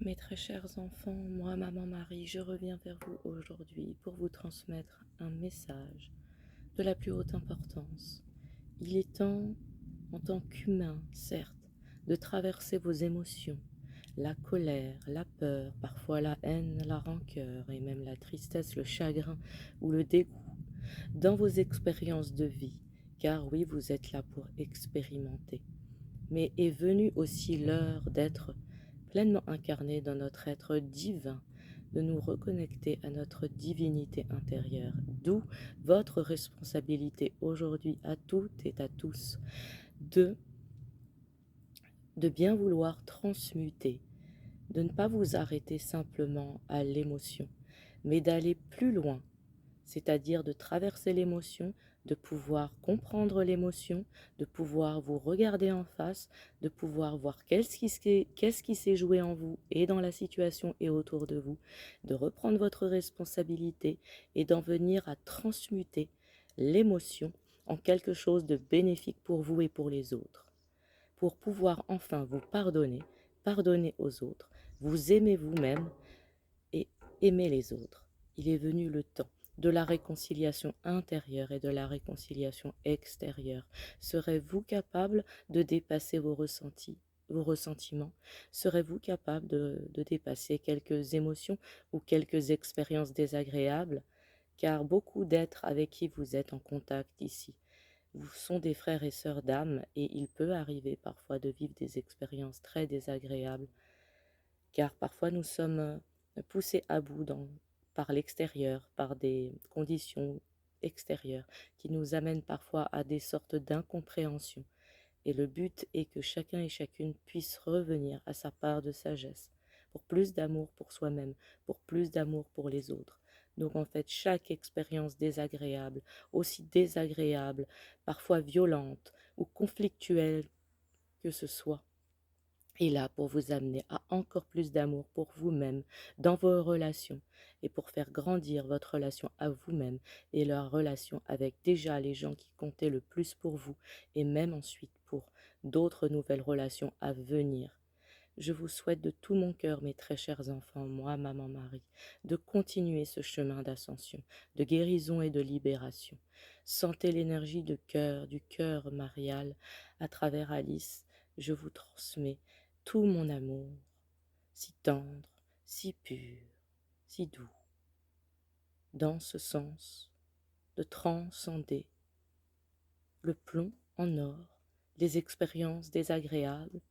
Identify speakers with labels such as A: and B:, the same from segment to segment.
A: Mes très chers enfants, moi, Maman Marie, je reviens vers vous aujourd'hui pour vous transmettre un message de la plus haute importance. Il est temps, en tant qu'humain, certes, de traverser vos émotions, la colère, la peur, parfois la haine, la rancœur et même la tristesse, le chagrin ou le dégoût dans vos expériences de vie, car oui, vous êtes là pour expérimenter. Mais est venue aussi l'heure d'être pleinement incarné dans notre être divin, de nous reconnecter à notre divinité intérieure. D'où votre responsabilité aujourd'hui à toutes et à tous de, de bien vouloir transmuter, de ne pas vous arrêter simplement à l'émotion, mais d'aller plus loin, c'est-à-dire de traverser l'émotion, de pouvoir comprendre l'émotion, de pouvoir vous regarder en face, de pouvoir voir qu'est-ce qui s'est joué en vous et dans la situation et autour de vous, de reprendre votre responsabilité et d'en venir à transmuter l'émotion en quelque chose de bénéfique pour vous et pour les autres, pour pouvoir enfin vous pardonner, pardonner aux autres, vous aimer vous-même et aimer les autres. Il est venu le temps de la réconciliation intérieure et de la réconciliation extérieure. Serez-vous capable de dépasser vos ressentis, vos ressentiments? Serez-vous capable de dépasser quelques émotions ou quelques expériences désagréables? Car beaucoup d'êtres avec qui vous êtes en contact ici vous sont des frères et sœurs d'âme et il peut arriver parfois de vivre des expériences très désagréables car parfois nous sommes poussés à bout par l'extérieur, par des conditions extérieures qui nous amènent parfois à des sortes d'incompréhension. Et le but est que chacun et chacune puisse revenir à sa part de sagesse, pour plus d'amour pour soi-même, pour plus d'amour pour les autres. Donc en fait, chaque expérience désagréable, aussi désagréable, parfois violente ou conflictuelle que ce soit, est là pour vous amener à encore plus d'amour pour vous-même dans vos relations et pour faire grandir votre relation à vous-même et leur relation avec déjà les gens qui comptaient le plus pour vous et même ensuite pour d'autres nouvelles relations à venir. Je vous souhaite de tout mon cœur, mes très chers enfants, moi, Maman Marie, de continuer ce chemin d'ascension, de guérison et de libération. Sentez l'énergie du cœur marial à travers Alice. Je vous transmets tout mon amour, si tendre, si pur, si doux, dans ce sens de transcender le plomb en or, les expériences désagréables,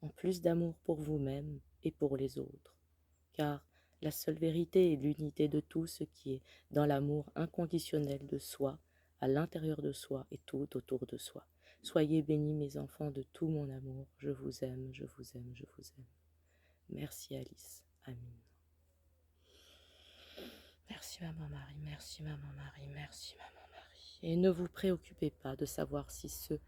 A: en plus d'amour pour vous-même et pour les autres, car la seule vérité est l'unité de tout ce qui est dans l'amour inconditionnel de soi, à l'intérieur de soi et tout autour de soi. Soyez bénis mes enfants de tout mon amour, je vous aime, je vous aime, je vous aime. Merci Alice, Amin. Merci Maman Marie, merci Maman Marie, merci Maman Marie. Et ne vous préoccupez pas de savoir si ceux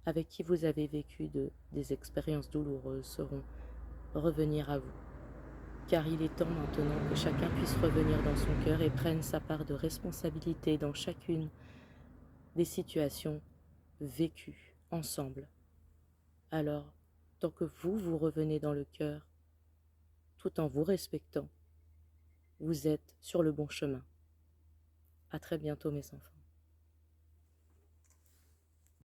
A: avec qui vous avez vécu des expériences douloureuses sauront revenir à vous. Car il est temps maintenant que chacun puisse revenir dans son cœur et prenne sa part de responsabilité dans chacune des situations vécues ensemble. Alors, tant que vous revenez dans le cœur, tout en vous respectant, vous êtes sur le bon chemin. À très bientôt mes enfants.